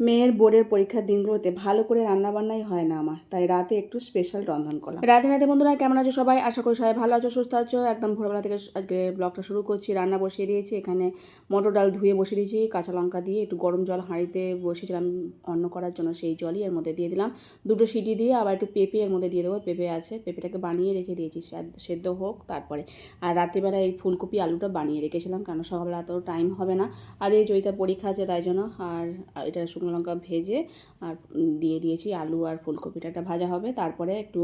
মেয়ের বোর্ডের পরীক্ষার দিনগুলোতে ভালো করে রান্নাবান্নাই হয় না আমার, তাই রাতে একটু স্পেশাল রন্ধন করলাম। রাতে রাতে বন্ধুরা কেমন আছো সবাই? আশা করি সবাই ভালো আছো, সুস্থ আছো। একদম ভোরবেলা থেকে আজকে ব্লগটা শুরু করছি। রান্না বসিয়ে দিয়েছি, এখানে মটর ডাল ধুয়ে বসিয়ে দিয়েছি কাঁচা লঙ্কা দিয়ে। একটু গরম জল হাঁড়িতে বসিয়েছিলাম অন্ন করার জন্য, সেই জলই এর মধ্যে দিয়ে দিলাম। দুটো সিটি দিয়ে আবার একটু পেঁপে এর মধ্যে দিয়ে দেবো। পেঁপে আছে, পেঁপেটাকে বানিয়ে রেখে দিয়েছি সেদ্ধ হোক তারপরে। আর রাত্রিবেলা এই ফুলকপি আলুটা বানিয়ে রেখেছিলাম, কারণ সকালবেলা এত টাইম হবে না। আর এই জয়িতা পরীক্ষা আছে তাই জন্য। আর এটা শুকনো লঙ্কা ভেজে আর দিয়ে দিয়েছি আলু আর ফুলকপিটা, একটা ভাজা হবে। তারপরে একটু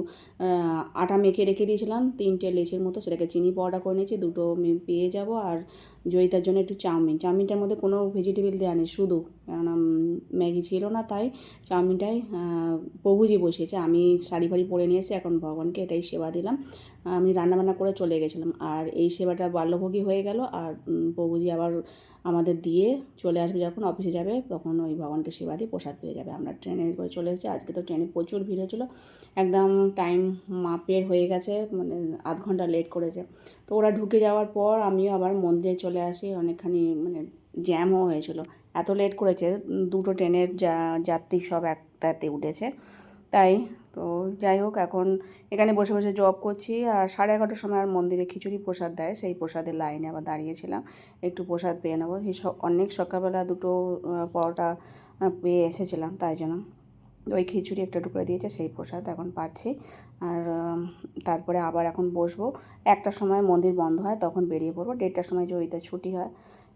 আটা মেখে রেখে দিয়েছিলাম 3টে লেচির মতো, সেটাকে চিনি পাউডার করে নিয়েছি। দুটো পেয়ে যাব। আর জয়িতার জন্য একটু চাউমিনটার মধ্যে কোনো ভেজিটেবল দেওয়া নেই, শুধু কেননা ম্যাগি ছিল না, তাই চাউমিনটাই প্রভুজি বসিয়েছে। আমি শাড়ি ফাড়ি পরে নিয়ে এসে এখন ভগবানকে এটাই সেবা দিলাম। আমি রান্নাবান্না করে চলে গেছিলাম, আর এই সেবাটা বাল্যভোগী হয়ে গেল। আর প্রভুজি আবার আমাদের দিয়ে চলে আসবে, যখন অফিসে যাবে তখন ওই ভগবানকে সেবা দিয়ে প্রসাদ পেয়ে যাবে। আমরা ট্রেনে করে চলে এসেছি। আজকে তো ট্রেনে প্রচুর ভিড় হয়েছিলো, একদম টাইম মাপের হয়ে গেছে, মানে আধ ঘন্টা লেট করেছে। তো ওরা ঢুকে যাওয়ার পর আমিও আবার মন্দিরে চলে আসি। অনেকখানি মানে জ্যামও হয়েছিল, এত লেট করেছে। দুটো ট্রেনের যাত্রী সব একটাতে উঠেছে, তাই তো যাই হোক, এখন এখানে বসে বসে জব করছি। আর 11:30টার সময় আর মন্দিরে খিচুড়ি প্রসাদ দেয়, সেই প্রসাদের লাইনে আবার দাঁড়িয়েছিলাম, একটু প্রসাদ পেয়ে নেবো। সেই অনেক সকালবেলা দুটো পরোটা পেয়ে এসেছিলাম, তাই জন্য ওই খিচুড়ি একটা টুকরো দিয়েছে, সেই প্রসাদ এখন পাচ্ছি। আর তারপরে আবার এখন বসবো। 1টার সময় মন্দির বন্ধ হয়, তখন বেরিয়ে পড়বো। 1:30টার সময় জয়িতা ছুটি হয়।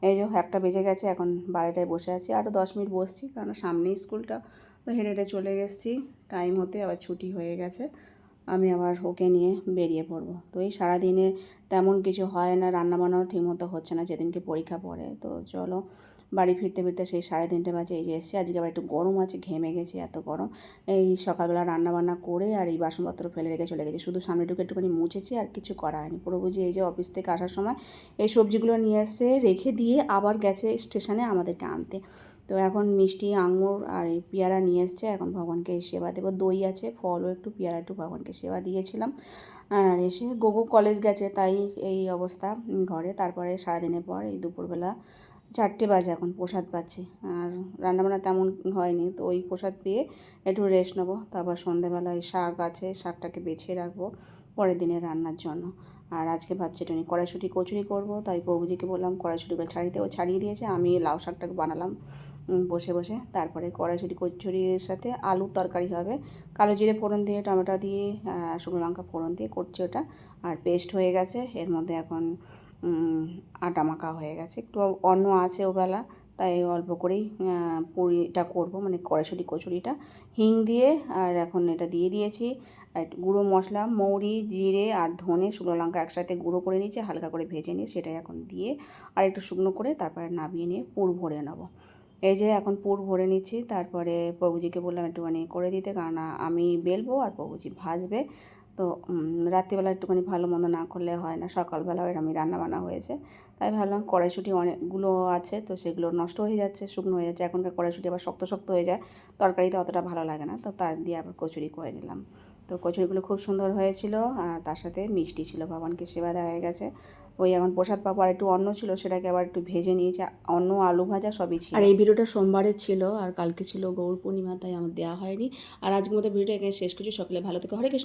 এই যে 1টা বেজে গেছে, এখন বাড়িটায় বসে আছি। আরও 10 মিনিট বসছি, কারণ সামনেই স্কুলটা, তো হেঁটে হেঁটে চলে গেছি। টাইম হতে আবার ছুটি হয়ে গেছে, আমি আবার ওকে নিয়ে বেরিয়ে পড়বো। তো এই সারাদিনে তেমন কিছু হয় না, রান্নাবান্নাও ঠিকমতো হচ্ছে না যেদিনকে পরীক্ষা পড়ে। তো চলো, বাড়ি ফিরতে ফিরতে সেই 3:30 বাজে। এই যে এসেছি, আজকে আবার একটু গরম আছে, ঘেমে গেছি, এত গরম। এই সকালবেলা রান্নাবান্না করে আর এই বাসনপত্র ফেলে রেখে চলে গেছি, শুধু সামনেটুকু একটুখানি মুছেছি, আর কিছু করা হয়নি। প্রভুজি এই যে অফিস থেকে আসার সময় এই সবজিগুলো নিয়ে এসে রেখে দিয়ে আবার গেছে স্টেশনে আমাদেরকে আনতে। তো এখন মিষ্টি, আঙুর আর এই পেয়ারা নিয়ে এসছে, এখন ভগবানকে সেবা দেবো। দই আছে, ফলও একটু, পেয়ারা একটু ভগবানকে সেবা দিয়েছিলাম। আর এসে গোগো কলেজ গেছে, তাই এই অবস্থা ঘরে। তারপরে সারাদিনের পর এই দুপুরবেলা 4টে বাজে, এখন প্রসাদ পাচ্ছি। আর রান্নাবান্না তেমন হয়নি, তো ওই প্রসাদ পেয়ে একটু রেস্ট নেবো। তারপর সন্ধ্যেবেলায় শাক আছে, শাকটাকে বেছে রাখবো পরের দিনের রান্নার জন্য। আর আজকে ভাবছি একটু কড়াইশুঁটি কচুরি করবো, তাই প্রভুজিকে বললাম কড়াইশুঁটিগুলো ছাড়িয়ে ও ছাড়িয়ে দিয়েছে। আমি লাউ শাকটাকে বানালাম বসে বসে। তারপরে কড়াইশুঁটি কচুরির সাথে আলুর তরকারি হবে, কালো জিরে ফোড়ন দিয়ে, টমেটো দিয়ে, শুকনো লঙ্কা ফোড়ন দিয়ে করছি ওটা। আর পেস্ট হয়ে গেছে, এর মধ্যে এখন আটা মাখা হয়ে গেছে। একটু অন্য আছে ওবেলা, তাই অল্প করেই পুরিটা করবো, মানে কড়াইশুঁটি কচুরিটা হিং দিয়ে। আর এখন এটা দিয়ে দিয়েছি, আর একটু গুঁড়ো মশলা, মৌরি, জিরে আর ধনে, শুকনো লঙ্কা একসাথে গুঁড়ো করে নিয়েছি, হালকা করে ভেজে নিয়ে সেটাই এখন দিয়ে আর একটু শুকনো করে তারপরে নামিয়ে নিয়ে পুর ভরে নেবো। এই যে এখন পুর ভরে নিচ্ছি। তারপরে প্রভুজিকে বললাম একটুখানি করে দিতে, কারণ আমি বেলবো আর প্রভুজি ভাজবে। তো রাত্রিবেলা একটুখানি ভালো মন্দ না করলে হয় না, সকালবেলাও আমি রান্নাবান্না হয়েছে, তাই ভাবলাম কড়াইশুঁটি অনেকগুলো আছে, তো সেগুলো নষ্ট হয়ে যাচ্ছে, শুকনো হয়ে যাচ্ছে। এখনকার কড়াইশুঁটি আবার শক্ত শক্ত হয়ে যায়, তরকারিতে অতটা ভালো লাগে না, তো তার দিয়ে আবার কচুরি করে নিলাম। তো কচুরিগুলো খুব সুন্দর হয়েছিল, আর তার সাথে মিষ্টি ছিল, ভগবানকে সেবা দেওয়া হয়ে গেছে। ওই এখন প্রসাদ পাবো, আর একটু অন্ন ছিল, সেটাকে আবার একটু ভেজে নিয়েছি। অন্ন, আলু ভাজা সবই ছিল। আর এই ভিডিওটা সোমবারের ছিল, আর কালকে ছিল গৌর পূর্ণিমা, তাই আমার দেওয়া হয়নি। আর আজকের মতো ভিডিওটা এখানে শেষ করছি। সকলে ভালো থেকে, হরে কৃষ্ণ।